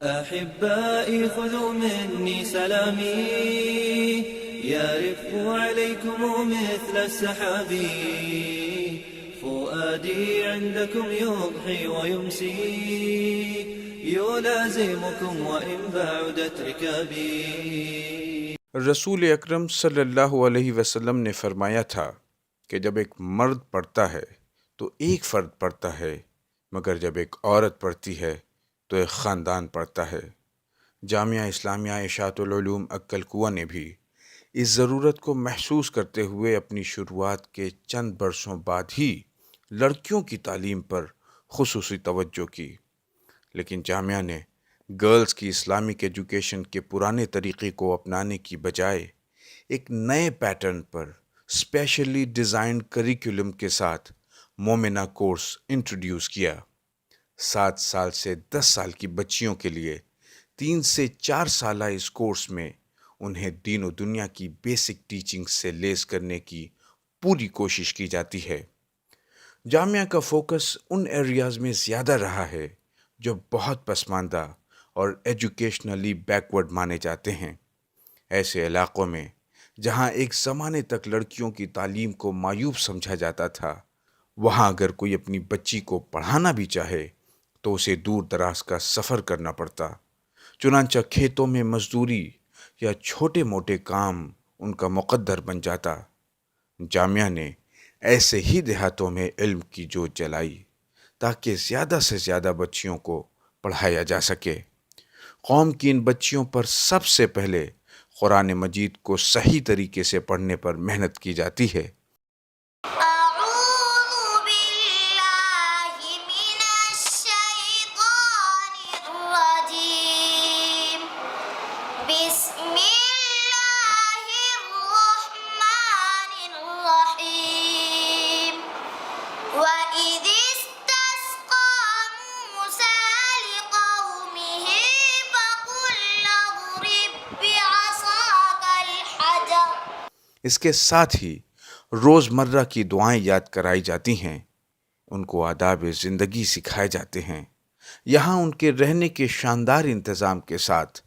أحبائي خذوا مني سلامي يرف عليكم مثل السحاب فؤادي عندكم يضحي ويمسي يلازمكم وإن بعدت ركابي۔ رسول اکرم صلی اللہ علیہ وسلم نے فرمایا تھا کہ جب ایک مرد پڑھتا ہے تو ایک فرد پڑھتا ہے، مگر جب ایک عورت پڑھتی ہے تو ایک خاندان پڑھتا ہے۔ جامعہ اسلامیہ اشاعت العلوم عکل کوہ نے بھی اس ضرورت کو محسوس کرتے ہوئے اپنی شروعات کے چند برسوں بعد ہی لڑکیوں کی تعلیم پر خصوصی توجہ کی، لیکن جامعہ نے گرلز کی اسلامک ایجوکیشن کے پرانے طریقے کو اپنانے کی بجائے ایک نئے پیٹرن پر اسپیشلی ڈیزائنڈ کریکولم کے ساتھ مومنہ کورس انٹروڈیوس کیا۔ 7 سال سے 10 سال کی بچیوں کے لیے 3 سے 4 سالہ اس کورس میں انہیں دین و دنیا کی بیسک ٹیچنگ سے لیس کرنے کی پوری کوشش کی جاتی ہے۔ جامعہ کا فوکس ان ایریاز میں زیادہ رہا ہے جو بہت پسماندہ اور ایجوکیشنلی بیکورڈ مانے جاتے ہیں۔ ایسے علاقوں میں جہاں ایک زمانے تک لڑکیوں کی تعلیم کو معیوب سمجھا جاتا تھا، وہاں اگر کوئی اپنی بچی کو پڑھانا بھی چاہے تو اسے دور دراز کا سفر کرنا پڑتا، چنانچہ کھیتوں میں مزدوری یا چھوٹے موٹے کام ان کا مقدر بن جاتا۔ جامعہ نے ایسے ہی دیہاتوں میں علم کی جوت جلائی تاکہ زیادہ سے زیادہ بچیوں کو پڑھایا جا سکے۔ قوم کی ان بچیوں پر سب سے پہلے قرآن مجید کو صحیح طریقے سے پڑھنے پر محنت کی جاتی ہے۔ اس کے ساتھ ہی روزمرہ کی دعائیں یاد کرائی جاتی ہیں، ان کو آداب زندگی سکھائے جاتے ہیں۔ یہاں ان کے رہنے کے شاندار انتظام کے ساتھ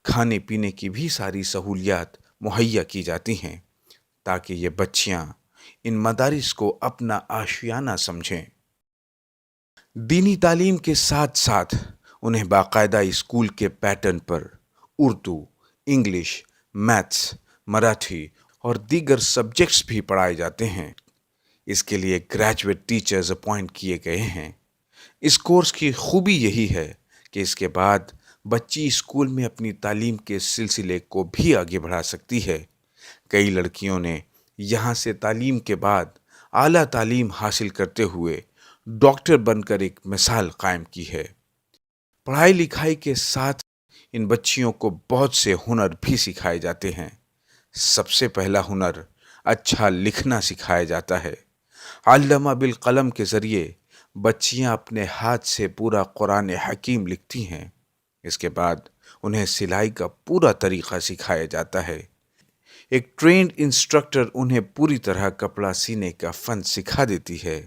کھانے پینے کی بھی ساری سہولیات مہیا کی جاتی ہیں تاکہ یہ بچیاں ان مدارس کو اپنا آشیانہ سمجھیں۔ دینی تعلیم کے ساتھ ساتھ انہیں باقاعدہ اسکول کے پیٹرن پر اردو، انگلش، میتھس، مراٹھی اور دیگر سبجیکٹس بھی پڑھائے جاتے ہیں۔ اس کے لیے گریجویٹ ٹیچرز اپوائنٹ کیے گئے ہیں۔ اس کورس کی خوبی یہی ہے کہ اس کے بعد بچی اسکول میں اپنی تعلیم کے سلسلے کو بھی آگے بڑھا سکتی ہے۔ کئی لڑکیوں نے یہاں سے تعلیم کے بعد اعلیٰ تعلیم حاصل کرتے ہوئے ڈاکٹر بن کر ایک مثال قائم کی ہے۔ پڑھائی لکھائی کے ساتھ ان بچیوں کو بہت سے ہنر بھی سکھائے جاتے ہیں۔ سب سے پہلا ہنر اچھا لکھنا سکھایا جاتا ہے۔ علامہ بالقلم کے ذریعے بچیاں اپنے ہاتھ سے پورا قرآن حکیم لکھتی ہیں۔ اس کے بعد انہیں سلائی کا پورا طریقہ سکھایا جاتا ہے۔ ایک ٹرینڈ انسٹرکٹر انہیں پوری طرح کپڑا سینے کا فن سکھا دیتی ہے۔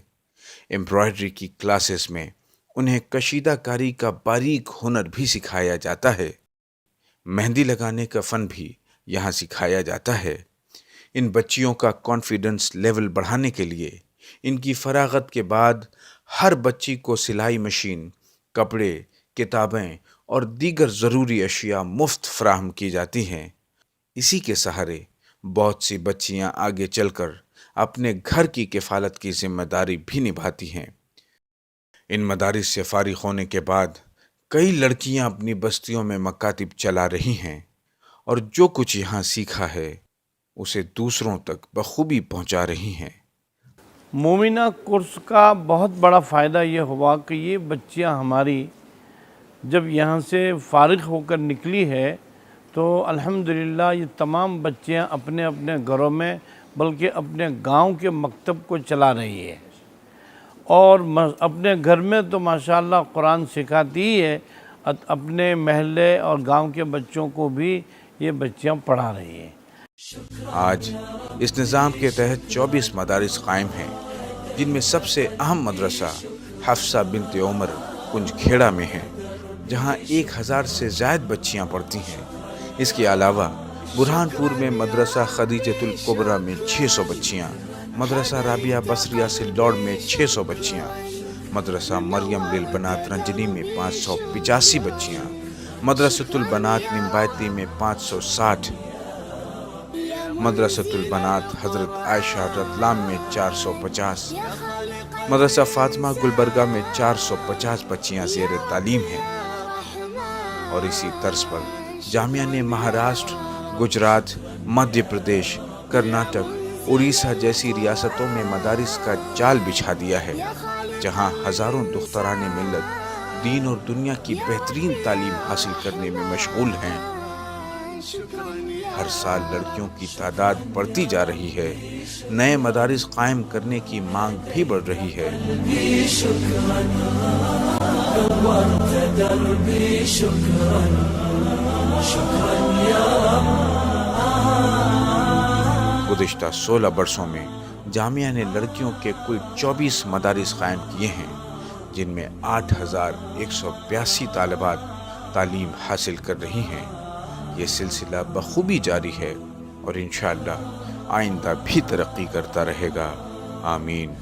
ایمبرائڈری کی کلاسز میں انہیں کشیدہ کاری کا باریک ہنر بھی سکھایا جاتا ہے۔ مہندی لگانے کا فن بھی یہاں سکھایا جاتا ہے۔ ان بچیوں کا کانفیڈنس لیول بڑھانے کے لیے ان کی فراغت کے بعد ہر بچی کو سلائی مشین، کپڑے، کتابیں اور دیگر ضروری اشیاء مفت فراہم کی جاتی ہیں۔ اسی کے سہارے بہت سی بچیاں آگے چل کر اپنے گھر کی کفالت کی ذمہ داری بھی نبھاتی ہیں۔ ان مدارس سے فارغ ہونے کے بعد کئی لڑکیاں اپنی بستیوں میں مکاتب چلا رہی ہیں اور جو کچھ یہاں سیکھا ہے اسے دوسروں تک بخوبی پہنچا رہی ہیں۔ مومنہ کورس کا بہت بڑا فائدہ یہ ہوا کہ یہ بچیاں ہماری جب یہاں سے فارغ ہو کر نکلی ہے تو الحمدللہ یہ تمام بچیاں اپنے اپنے گھروں میں بلکہ اپنے گاؤں کے مکتب کو چلا رہی ہے، اور اپنے گھر میں تو ماشاءاللہ قرآن سکھاتی ہی ہے، اپنے محلے اور گاؤں کے بچوں کو بھی یہ بچیاں پڑھا رہی ہیں۔ آج اس نظام کے تحت 24 مدارس قائم ہیں، جن میں سب سے اہم مدرسہ حفصہ بنت عمر کنج کھیڑا میں ہے، جہاں 1000 سے زائد بچیاں پڑھتی ہیں۔ اس کے علاوہ برہان پور میں مدرسہ خدیجۃ الکبریٰ میں 600 بچیاں، مدرسہ رابعہ بصریہ سلوڑ میں 600 بچیاں، مدرسہ مریم للبنات رنجنی میں 585 بچیاں، مدرسۃ البنات نمبایتی میں 560، مدرسۃ البنات حضرت عائشہ رتلام میں 450، مدرسہ فاطمہ گلبرگہ میں 450 بچیاں زیر تعلیم ہیں۔ اور اسی طرز پر جامعہ نے مہاراشٹر، گجرات، مدھیہ پردیش، کرناٹک، اڑیسہ جیسی ریاستوں میں مدارس کا جال بچھا دیا ہے، جہاں ہزاروں دختران ملت دین اور دنیا کی بہترین تعلیم حاصل کرنے میں مشغول ہیں۔ ہر سال لڑکیوں کی تعداد بڑھتی جا رہی ہے، نئے مدارس قائم کرنے کی مانگ بھی بڑھ رہی ہے۔ گزشتہ 16 برسوں میں جامعہ نے لڑکیوں کے کل 24 مدارس قائم کیے ہیں، جن میں 8182 طالبات تعلیم حاصل کر رہی ہیں۔ یہ سلسلہ بخوبی جاری ہے اور انشاءاللہ آئندہ بھی ترقی کرتا رہے گا۔ آمین۔